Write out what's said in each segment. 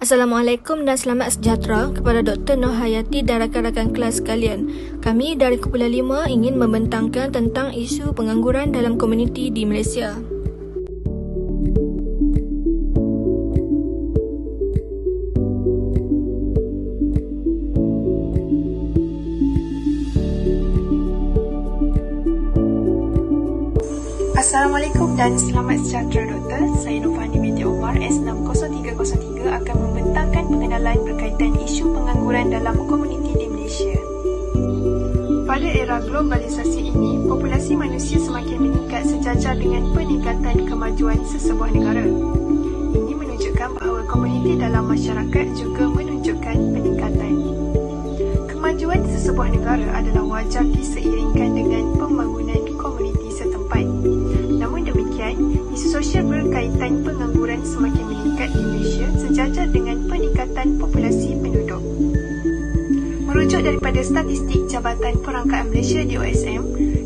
Assalamualaikum dan selamat sejahtera kepada Dr. Nur Hayati dan rakan-rakan kelas sekalian. Kami dari Kumpulan 5 ingin membentangkan tentang isu pengangguran dalam komuniti di Malaysia. Assalamualaikum dan selamat sejahtera Doktor. Saya Nurfani binti Omar S60303 akan membentangkan pengenalan berkaitan isu pengangguran dalam komuniti di Malaysia. Pada era globalisasi ini, populasi manusia semakin meningkat sejajar dengan peningkatan kemajuan sesebuah negara. Ini menunjukkan bahawa komuniti dalam masyarakat juga menunjukkan peningkatan. Kemajuan sesebuah negara adalah wajar diseiringkan dengan pembangunan komuniti setempat. Namun demikian, isu sosial berkaitan pengangguran semakin meningkat di Malaysia sejajar dengan peningkatan populasi penduduk. Merujuk daripada statistik Jabatan Perangkaan Malaysia DOSM,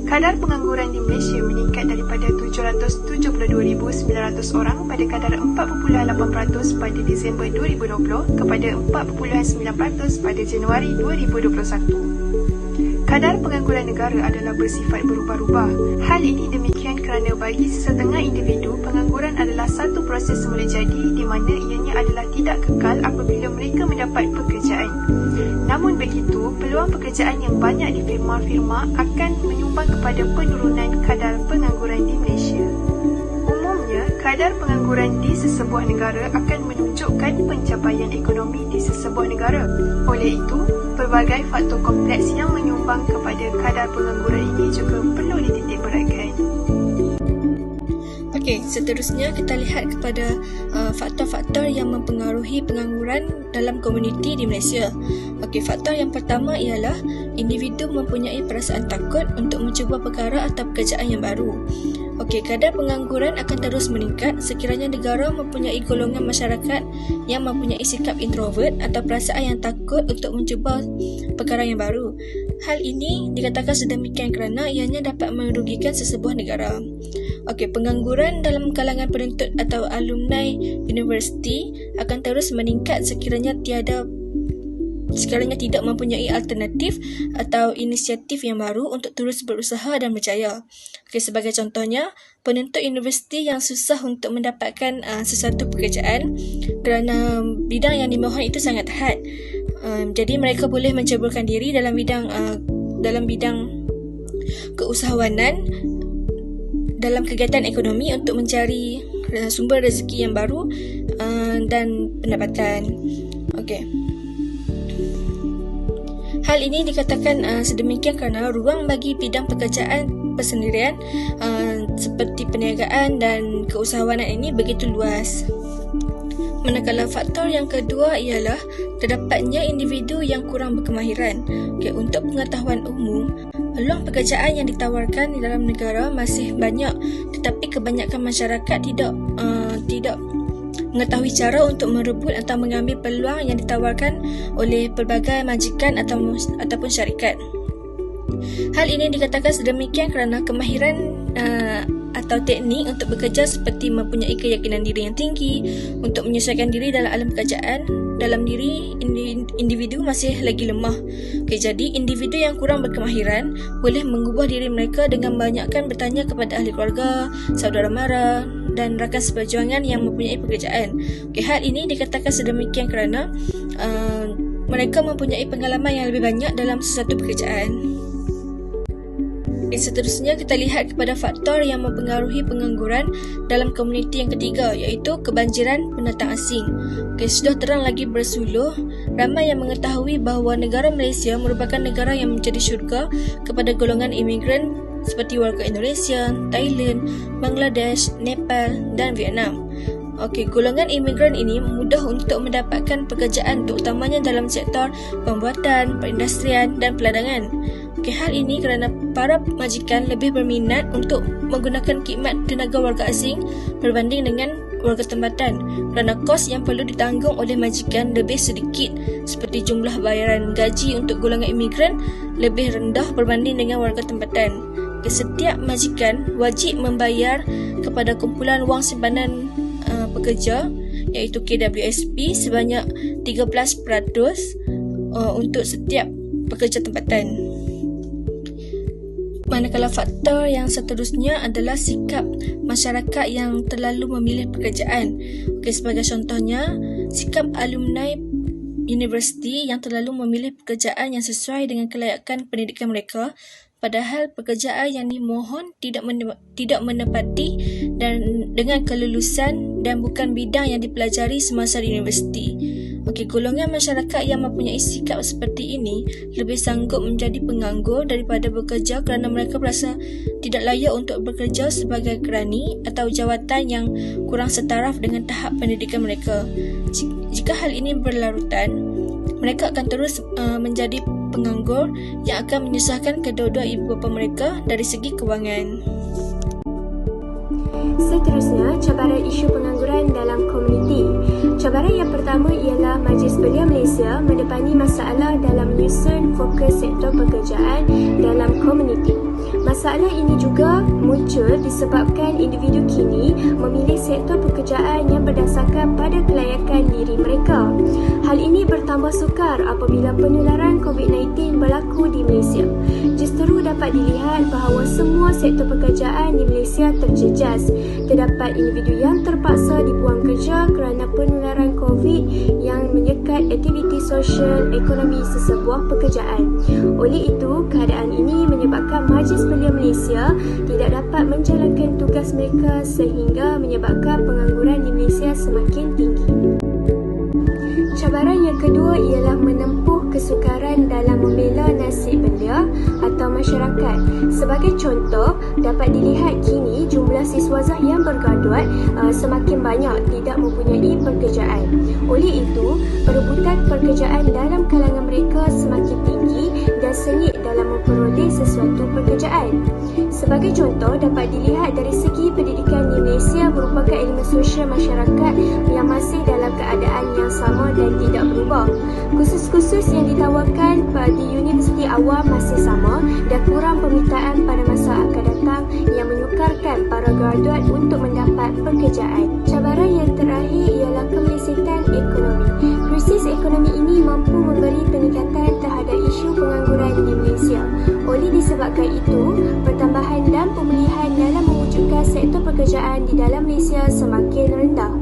kadar pengangguran di Malaysia meningkat daripada 772,900 orang pada kadar 4.8% pada Disember 2020 kepada 4.9% pada Januari 2021. Kadar pengangguran negara adalah bersifat berubah-ubah. Hal ini demikian kerana bagi sesetengah individu, pengangguran adalah satu proses semula jadi di mana ianya adalah tidak kekal apabila mereka mendapat pekerjaan. Namun begitu, peluang pekerjaan yang banyak di firma-firma akan menyumbang kepada penurunan kadar pengangguran di Malaysia. Umumnya, kadar pengangguran di sesebuah negara akan menunjukkan pencapaian ekonomi di sesebuah negara. Oleh itu, pelbagai faktor kompleks yang menyumbang kepada kadar pengangguran ini juga perlu dititik beratkan. Okey, seterusnya kita lihat kepada faktor-faktor yang mempengaruhi pengangguran dalam komuniti di Malaysia. Okey, faktor yang pertama ialah individu mempunyai perasaan takut untuk mencuba perkara atau pekerjaan yang baru. Okey, kadar pengangguran akan terus meningkat sekiranya negara mempunyai golongan masyarakat yang mempunyai sikap introvert atau perasaan yang takut untuk mencuba perkara yang baru. Hal ini dikatakan sedemikian kerana ianya dapat merugikan sesebuah negara. Okey, pengangguran dalam kalangan penuntut atau alumni universiti akan terus meningkat sekiranya tidak mempunyai alternatif atau inisiatif yang baru untuk terus berusaha dan berjaya. Okey, sebagai contohnya, penuntut universiti yang susah untuk mendapatkan sesuatu pekerjaan kerana bidang yang dimohon itu sangat had. Jadi mereka boleh menceburkan diri dalam bidang keusahawanan dalam kegiatan ekonomi untuk mencari sumber rezeki yang baru dan pendapatan. Okey. Hal ini dikatakan sedemikian kerana ruang bagi bidang pekerjaan persendirian seperti perniagaan dan keusahawanan ini begitu luas. Manakala faktor yang kedua ialah terdapatnya individu yang kurang berkemahiran. Okey, untuk pengetahuan umum, peluang pekerjaan yang ditawarkan di dalam negara masih banyak, tetapi kebanyakan masyarakat tidak mengetahui cara untuk merebut atau mengambil peluang yang ditawarkan oleh pelbagai majikan ataupun syarikat. Hal ini dikatakan sedemikian kerana kemahiran atau teknik untuk bekerja seperti mempunyai keyakinan diri yang tinggi untuk menyesuaikan diri dalam alam pekerjaan dalam diri individu masih lagi lemah. Okey, jadi individu yang kurang berkemahiran boleh mengubah diri mereka dengan banyakkan bertanya kepada ahli keluarga, saudara mara dan rakan seperjuangan yang mempunyai pekerjaan. Okey, hal ini dikatakan sedemikian kerana mereka mempunyai pengalaman yang lebih banyak dalam sesuatu pekerjaan. Seterusnya kita lihat kepada faktor yang mempengaruhi pengangguran dalam komuniti yang ketiga, iaitu kebanjiran pendatang asing. Okey, sudah terang lagi bersuluh, ramai yang mengetahui bahawa negara Malaysia merupakan negara yang menjadi syurga kepada golongan imigran seperti warga Indonesia, Thailand, Bangladesh, Nepal dan Vietnam. Okey, golongan imigran ini mudah untuk mendapatkan pekerjaan terutamanya dalam sektor pembuatan, perindustrian dan peladangan. Okey, hal ini kerana para majikan lebih berminat untuk menggunakan khidmat tenaga warga asing berbanding dengan warga tempatan kerana kos yang perlu ditanggung oleh majikan lebih sedikit, seperti jumlah bayaran gaji untuk golongan imigran lebih rendah berbanding dengan warga tempatan. Okey, setiap majikan wajib membayar kepada kumpulan wang simpanan pekerja iaitu KWSP sebanyak 13% untuk setiap pekerja tempatan. Manakala faktor yang seterusnya adalah sikap masyarakat yang terlalu memilih pekerjaan. Sebagai contohnya, sikap alumni universiti yang terlalu memilih pekerjaan yang sesuai dengan kelayakan pendidikan mereka, padahal pekerjaan yang dimohon tidak menepati dan dengan kelulusan dan bukan bidang yang dipelajari semasa di universiti. Golongan masyarakat yang mempunyai sikap seperti ini lebih sanggup menjadi penganggur daripada bekerja kerana mereka berasa tidak layak untuk bekerja sebagai kerani atau jawatan yang kurang setaraf dengan tahap pendidikan mereka. Jika hal ini berlarutan, mereka akan terus menjadi penganggur yang akan menyusahkan kedua-dua ibu bapa mereka dari segi kewangan. Seterusnya, cabaran isu pengangguran dalam komuniti. Cabaran yang pertama ialah Majlis Belia Malaysia mendepani masalah dalam menyusun fokus sektor pekerjaan dalam komuniti. Masalah ini juga muncul disebabkan individu kini memilih sektor pekerjaan yang berdasarkan pada kelayakan diri mereka. Hal ini bertambah sukar apabila penularan COVID-19 berlaku di Malaysia. Justeru dapat dilihat bahawa semua sektor pekerjaan di Malaysia terjejas. Terdapat individu yang terpaksa dibuang kerja kerana penularan COVID yang menyekat aktiviti sosial ekonomi sesebuah pekerjaan. Oleh itu, keadaan ini menyebabkan Majlis Belia Malaysia tidak dapat menjalankan tugas mereka sehingga menyebabkan pengangguran di Malaysia semakin tinggi. Cabaran yang kedua ialah menempuh kesukaran dalam membela nasib belia atau masyarakat. Sebagai contoh, dapat dilihat kini jumlah siswazah yang bergraduat semakin banyak tidak mempunyai pekerjaan. Oleh itu, perebutan pekerjaan dalam kalangan mereka semakin tinggi dan sengit dalam memperoleh sesuatu pekerjaan. Sebagai contoh, dapat dilihat dari segi pendidikan di Malaysia merupakan elemen sosial masyarakat yang masih dalam keadaan yang sama dan tidak berubah. Kursus-kursus yang ditawarkan di universiti awam masih sama dan kurang permintaan pada masa akan datang yang menyukarkan para graduat untuk mendapat pekerjaan. Cabaran yang terakhir ialah kemelesetan ekonomi. Krisis ekonomi ini mampu memberi peningkatan terhadap isu pengangguran di Malaysia. Oleh disebabkan itu, pertambahan dan pemulihan dalam mewujudkan sektor pekerjaan di dalam Malaysia semakin rendah.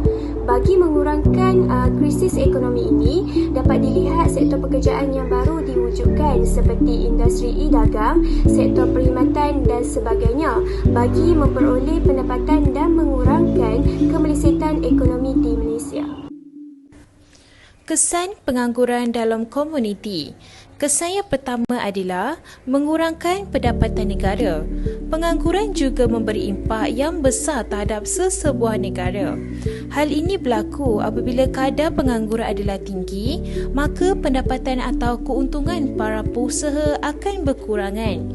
Bagi mengurangkan krisis ekonomi ini, dapat dilihat sektor pekerjaan yang baru diwujudkan seperti industri e-dagang, sektor perkhidmatan dan sebagainya bagi memperoleh pendapatan dan mengurangkan kemelesetan ekonomi di Malaysia. Kesan pengangguran dalam komuniti. Kesan yang pertama adalah mengurangkan pendapatan negara. Pengangguran juga memberi impak yang besar terhadap sesebuah negara. Hal ini berlaku apabila kadar pengangguran adalah tinggi, maka pendapatan atau keuntungan para pengusaha akan berkurangan.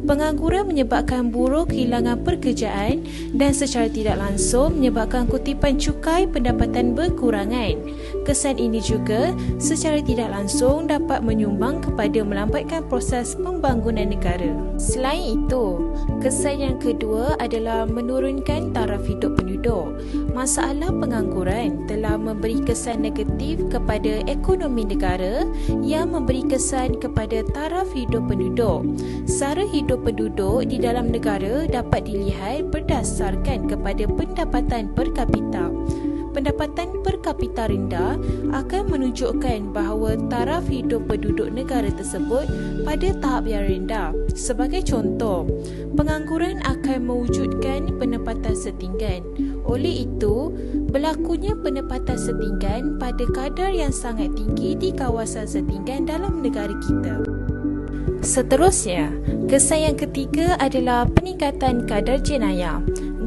Pengangguran menyebabkan buruh kehilangan pekerjaan dan secara tidak langsung menyebabkan kutipan cukai pendapatan berkurangan. Kesan ini juga secara tidak langsung dapat menyumbang kepada melambatkan proses pembangunan negara. Selain itu, kesan yang kedua adalah menurunkan taraf hidup penduduk. Masalah pengangguran telah memberi kesan negatif kepada ekonomi negara yang memberi kesan kepada taraf hidup penduduk. Sara hidup penduduk di dalam negara dapat dilihat berdasarkan kepada pendapatan per kapita. Pendapatan per kapita rendah akan menunjukkan bahawa taraf hidup penduduk negara tersebut pada tahap yang rendah. Sebagai contoh, pengangguran akan mewujudkan penempatan setinggan. Oleh itu, berlakunya penempatan setinggan pada kadar yang sangat tinggi di kawasan setinggan dalam negara kita. Seterusnya, kesan yang ketiga adalah peningkatan kadar jenayah.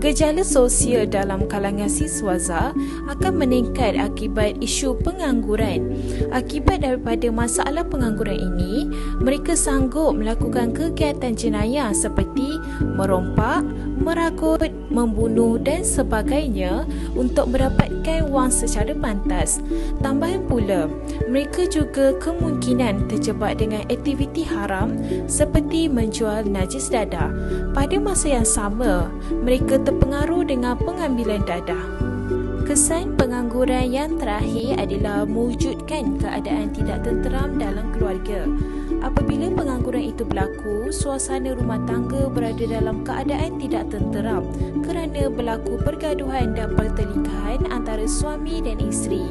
Gejala sosial dalam kalangan siswazah akan meningkat akibat isu pengangguran. Akibat daripada masalah pengangguran ini, mereka sanggup melakukan kegiatan jenayah seperti merompak, meragut, membunuh dan sebagainya untuk mendapatkan wang secara pantas. Tambahan pula, mereka juga kemungkinan terjebak dengan aktiviti haram seperti menjual najis dadah. Pada masa yang sama, mereka terpengaruh dengan pengambilan dadah. Kesan pengangguran yang terakhir adalah mewujudkan keadaan tidak tenteram dalam keluarga. Apabila pengangguran itu berlaku, suasana rumah tangga berada dalam keadaan tidak tenteram kerana berlaku pergaduhan dan pertelingkahan antara suami dan isteri.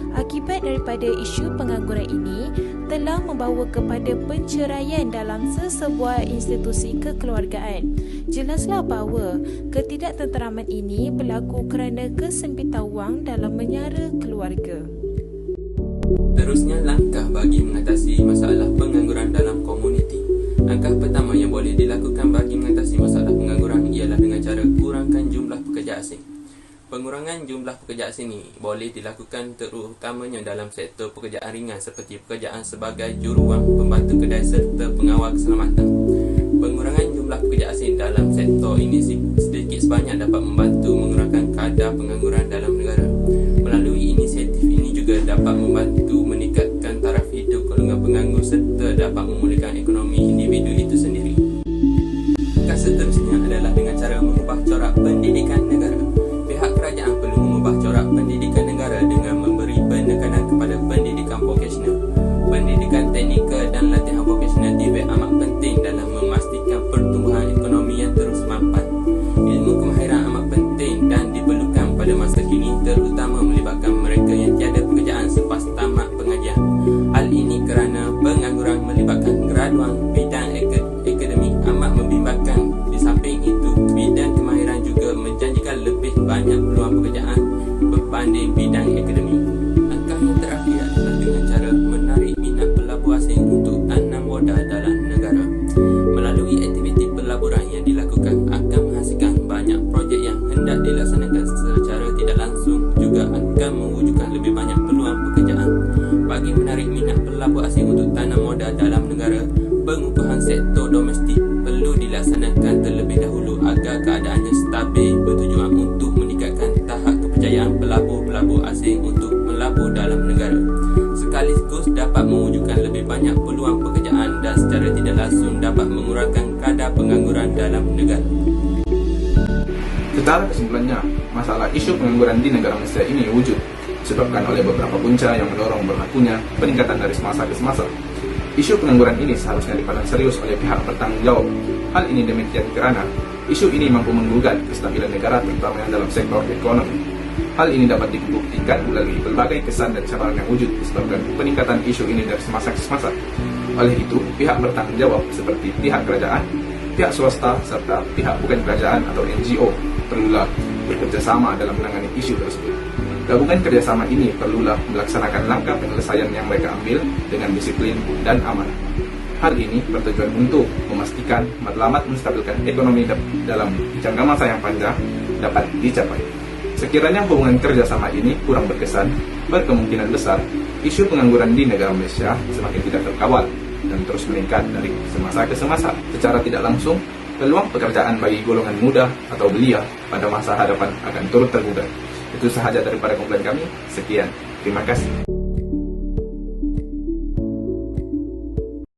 Akibat daripada isu pengangguran ini telah membawa kepada penceraian dalam sesebuah institusi kekeluargaan. Jelaslah bahawa ketidaktenteraman ini berlaku kerana kesempitan wang dalam menyara keluarga. Terusnya, langkah bagi mengatasi masalah pengangguran dalam komuniti. Langkah pertama yang boleh dilakukan bagi mengatasi masalah pengangguran ialah dengan cara kurangkan jumlah pekerja asing. Pengurangan jumlah pekerja asing ini boleh dilakukan terutamanya dalam sektor pekerjaan ringan seperti pekerjaan sebagai juruwang, pembantu kedai serta pengawal keselamatan. Pengurangan jumlah pekerja asing dalam sektor ini sedikit sebanyak dapat membantu mengurangkan kadar pengangguran dalam negara. Melalui inisiatif ini juga dapat membantu meningkatkan taraf hidup golongan penganggur serta dapat memulihkan ekonomi individu itu sendiri. Langkah seterusnya adalah dengan cara mengubah corak pendidikan negara. Pihak kerajaan perlu mengubah corak pendidikan negara dengan memberi penekanan kepada pendidikan vokasional. Pendidikan teknikal dan latihan vokasional TVET amat penting dalam memastikan pertumbuhan ekonomi yang terus mampan. Ilmu kemahiran amat penting dan diperlukan pada masa kini, terutama melibatkan mereka yang tiada pekerjaan selepas tamat pengajian. Hal ini kerana pengangguran melibatkan graduan bidang akademik amat membimbangkan. Di samping itu, bidang kemahiran juga menjanjikan lebih banyak peluang pekerjaan berbanding bidang akademik. Langkah yang terakhir adalah dengan cara menarik minat pelabur asing untuk tanam modal dalam negara. Melalui aktiviti pelaburan yang dilakukan akan menghasilkan banyak projek yang hendak dilaksanakan secara tidak langsung, juga akan mewujudkan lebih banyak peluang pekerjaan. Bagi menarik minat pelabur asing untuk tanam modal dalam negara, pengukuhan sektor domestik perlu dilaksanakan terlebih dahulu agar keadaannya stabil, bertujuan untuk meningkatkan tahap kepercayaan pelabur-pelabur asing untuk melabur dalam negara. Sekaligus dapat mewujudkan lebih banyak peluang pekerjaan dan secara tidak langsung dapat mengurangkan kadar pengangguran dalam negara. Secara kesimpulannya, masalah isu pengangguran di negara Malaysia ini wujud disebabkan oleh beberapa punca yang mendorong berlakunya peningkatan dari semasa ke semasa. Isu pengangguran ini seharusnya dipandang serius oleh pihak bertanggung jawab. Hal ini demikian kerana isu ini mampu menggugat kestabilan negara, terutama yang dalam sektor ekonomi. Hal ini dapat dibuktikan melalui berbagai kesan dan cabaran yang wujud disebabkan peningkatan isu ini dari semasa ke semasa. Oleh itu, pihak bertanggung jawab seperti pihak kerajaan, pihak swasta serta pihak bukan kerajaan atau NGO perlulah bekerjasama dalam menangani isu tersebut. Gabungan kerjasama ini perlulah melaksanakan langkah penyelesaian yang mereka ambil dengan disiplin dan amanah. Hal ini bertujuan untuk memastikan matlamat menstabilkan ekonomi dalam jangka masa yang panjang dapat dicapai. Sekiranya hubungan kerjasama ini kurang berkesan, berkemungkinan besar isu pengangguran di negara Malaysia semakin tidak terkawal dan terus meningkat dari semasa ke semasa. Secara tidak langsung, peluang pekerjaan bagi golongan muda atau belia pada masa hadapan akan turut tergugat. Itu sahaja daripada kumpulan kami. Sekian. Terima kasih.